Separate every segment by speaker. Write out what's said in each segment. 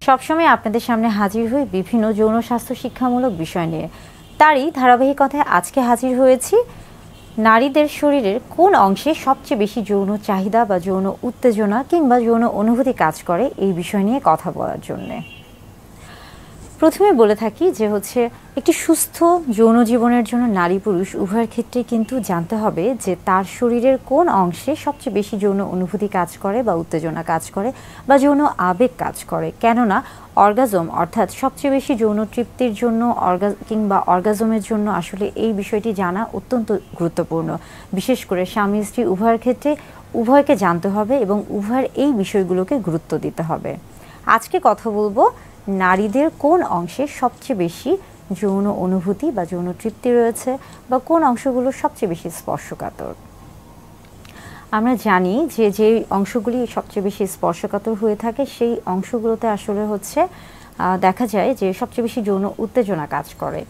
Speaker 1: সবসময় আপনাদের সামনে হাজির হই বিভিন্ন যৌন স্বাস্থ্য শিক্ষামূলক বিষয় নিয়ে। তারই ধারাবাহিকতায় আজকে হাজির হয়েছি নারীদের শরীরের কোন অংশে সবচেয়ে বেশি যৌন চাহিদা বা যৌন উত্তেজনা কিংবা যৌন অনুভূতি কাজ করে এই বিষয় নিয়ে কথা বলার জন্যে। প্রথমে বলে থাকি যে একটি সুস্থ যৌন জীবনের জন্য নারী পুরুষ উভয়ের ক্ষেত্রে কিন্তু জানতে হবে যে তার শরীরের কোন অংশে সবচেয়ে বেশি যৌন অনুভূতি কাজ করে বা উত্তেজনা কাজ করে বা যৌন আবেগ কাজ করে। কেননা অর্গাজম অর্থাৎ সবচেয়ে বেশি যৌন তৃপ্তির জন্য কিংবা অর্গাজমের জন্য আসলে এই বিষয়টি জানা অত্যন্ত গুরুত্বপূর্ণ। বিশেষ করে স্বামী স্ত্রী উভয়ের ক্ষেত্রে উভয়কে জানতে হবে এবং উভয়ের এই বিষয়গুলোকে গুরুত্ব দিতে হবে। আজকে কথা বলবো নারীদের কোন অংশে সবচেয়ে বেশি যৌন অনুভূতি বা যৌন তৃপ্তি রয়েছে বা কোন অংশগুলো সবচেয়ে বেশি স্পর্শকাতর। আমরা জানি যে যে অংশগুলি সবচেয়ে বেশি স্পর্শকাতর হয়ে থাকে সেই অংশগুলোতে আসলে দেখা যায় যে সবচেয়ে বেশি যৌন উত্তেজনা কাজ করে।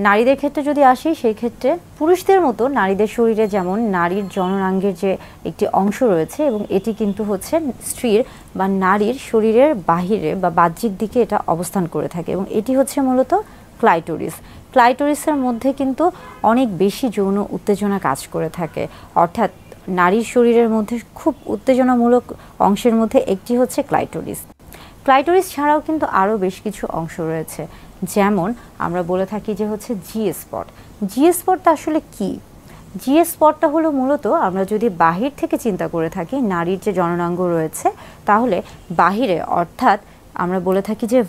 Speaker 1: নারীদের ক্ষেত্রে যদি আসি সেই ক্ষেত্রে পুরুষদের মতো নারীদের শরীরে যেমন নারীর জননাঙ্গের যে একটি অংশ রয়েছে এবং এটি কিন্তু স্ত্রীর বা নারীর শরীরের বাহিরে বা বাহ্যিক দিকে এটা অবস্থান করে থাকে এবং এটি মূলত ক্লাইটোরিস। ক্লাইটোরিসের মধ্যে কিন্তু অনেক বেশি যৌন উত্তেজনা কাজ করে থাকে। অর্থাৎ নারীর শরীরের মধ্যে খুব উত্তেজনামূলক অংশের মধ্যে একটি ক্লাইটোরিস। ক্লাইটোরিস ছাড়াও কিন্তু আরও বেশ কিছু অংশ রয়েছে, যেমন আমরা বলে থাকি যে জি স্পট। জি স্পটটা আসলে কি? জি স্পটটা হলো মূলত আমরা যদি বাহির থেকে চিন্তা করে থাকি নারীর যে জননাঙ্গ রয়েছে তাহলে বাহিরে অর্থাৎ আমরা বলে থাকি যে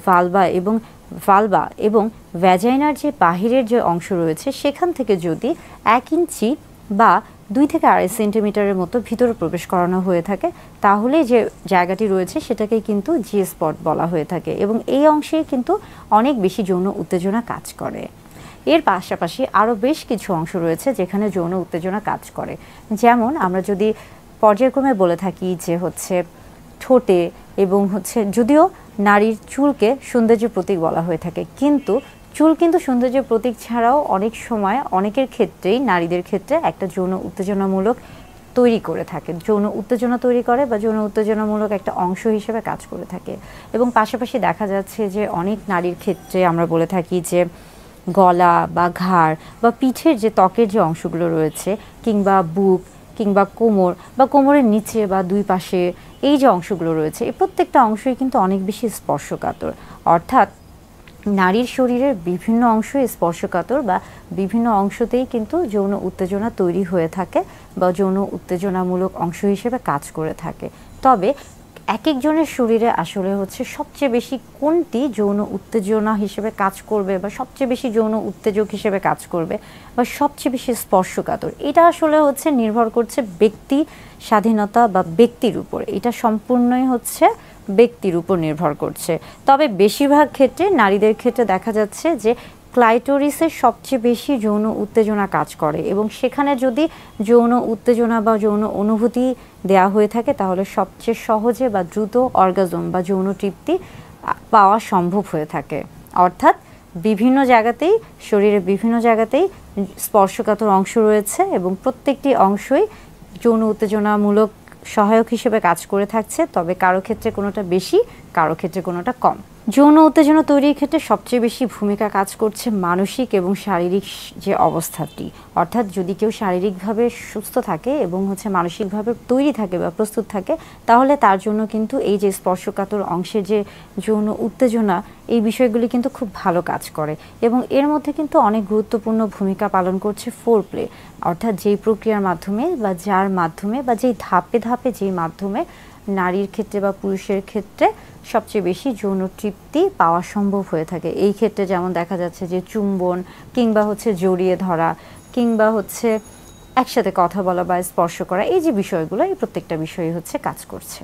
Speaker 1: ভালভা এবং ভ্যাজাইনার যে বাহিরের যে অংশ রয়েছে সেখান থেকে যদি 1 ইঞ্চি বা 2 থেকে 2.5 সেন্টিমিটারের মতো ভিতরে প্রবেশ করানো হয়ে থাকে তাহলে যে জায়গাটি রয়েছে সেটাকেই কিন্তু জি স্পট বলা হয়ে থাকে এবং এই অংশে কিন্তু অনেক বেশি যৌন উত্তেজনা কাজ করে। এর পাশাপাশি আরও বেশ কিছু অংশ রয়েছে যেখানে যৌন উত্তেজনা কাজ করে, যেমন আমরা যদি পর্যায়ক্রমে বলে থাকি যে ঠোঁটে এবং যদিও নারীর চুলকে সৌন্দর্যের প্রতীক বলা হয়ে থাকে, কিন্তু চুল কিন্তু সৌন্দর্যের প্রতীক ছাড়াও অনেক সময় অনেকের ক্ষেত্রেই নারীদের ক্ষেত্রে একটা যৌন উত্তেজনামূলক তৈরি করে থাকে, যৌন উত্তেজনা তৈরি করে বা যৌন উত্তেজনামূলক একটা অংশ হিসেবে কাজ করে থাকে। এবং পাশাপাশি দেখা যাচ্ছে যে অনেক নারীর ক্ষেত্রে আমরা বলে থাকি যে গলা বা ঘাড় বা পিঠের যে ত্বকের যে অংশগুলো রয়েছে কিংবা বুক কিংবা কোমর বা কোমরের নিচে বা দুই পাশে এই যে অংশগুলো রয়েছে এই প্রত্যেকটা অংশই কিন্তু অনেক বেশি স্পর্শকাতর। অর্থাৎ নারীর শরীরের বিভিন্ন অংশই স্পর্শকাতর বা বিভিন্ন অংশতেই কিন্তু যৌন উত্তেজনা তৈরি হয়ে থাকে বা যৌন উত্তেজনামূলক অংশ হিসেবে কাজ করে থাকে। তবে এক একজনের শরীরে আসলে সবচেয়ে বেশি কোনটি যৌন উত্তেজনা হিসেবে কাজ করবে বা সবচেয়ে বেশি যৌন উত্তেজক হিসেবে কাজ করবে বা সবচেয়ে বেশি স্পর্শকাতর, এটা আসলে নির্ভর করছে ব্যক্তি স্বাধীনতা বা ব্যক্তির উপর। এটা সম্পূর্ণই ব্যক্তির উপর নির্ভর করছে। তবে বেশিরভাগ ক্ষেত্রে নারীদের ক্ষেত্রে দেখা যাচ্ছে যে ক্লাইটোরিসের সবচেয়ে বেশি যৌন উত্তেজনা কাজ করে এবং সেখানে যদি যৌন উত্তেজনা বা যৌন অনুভূতি দেয়া হয়ে থাকে তাহলে সবচেয়ে সহজে বা দ্রুত অর্গাজম বা যৌন তৃপ্তি পাওয়া সম্ভব হয়ে থাকে। অর্থাৎ বিভিন্ন জায়গাতেই শরীরের বিভিন্ন জায়গাতেই স্পর্শকাতর অংশ রয়েছে এবং প্রত্যেকটি অংশই যৌন উত্তেজনামূলক সহায়ক হিসেবে কাজ করে থাকছে, তবে কারো ক্ষেত্রে কোনোটা বেশি কারো ক্ষেত্রে কোনোটা কম। যৌন উত্তেজনা তৈরির ক্ষেত্রে সবচেয়ে বেশি ভূমিকা কাজ করছে মানসিক এবং শারীরিক যে অবস্থাটি। অর্থাৎ যদি কেউ শারীরিকভাবে সুস্থ থাকে এবং মানসিকভাবে তৈরি থাকে বা প্রস্তুত থাকে তাহলে তার জন্য কিন্তু এই যে স্পর্শকাতর অংশের যে যৌন উত্তেজনা এই বিষয়গুলি কিন্তু খুব ভালো কাজ করে এবং এর মধ্যে কিন্তু অনেক গুরুত্বপূর্ণ ভূমিকা পালন করছে ফোরপ্লে। অর্থাৎ যেই প্রক্রিয়ার মাধ্যমে বা যার মাধ্যমে বা যেই ধাপে ধাপে যেই মাধ্যমে নারীর ক্ষেত্রে বা পুরুষের ক্ষেত্রে সবচেয়ে বেশি যৌন তৃপ্তি পাওয়া সম্ভব হয়ে থাকে। এই ক্ষেত্রে যেমন দেখা যাচ্ছে যে চুম্বন কিংবা জড়িয়ে ধরা কিংবা একসাথে কথা বলা বা স্পর্শ করা, এই যে বিষয়গুলো এই প্রত্যেকটা বিষয়ই কাজ করছে।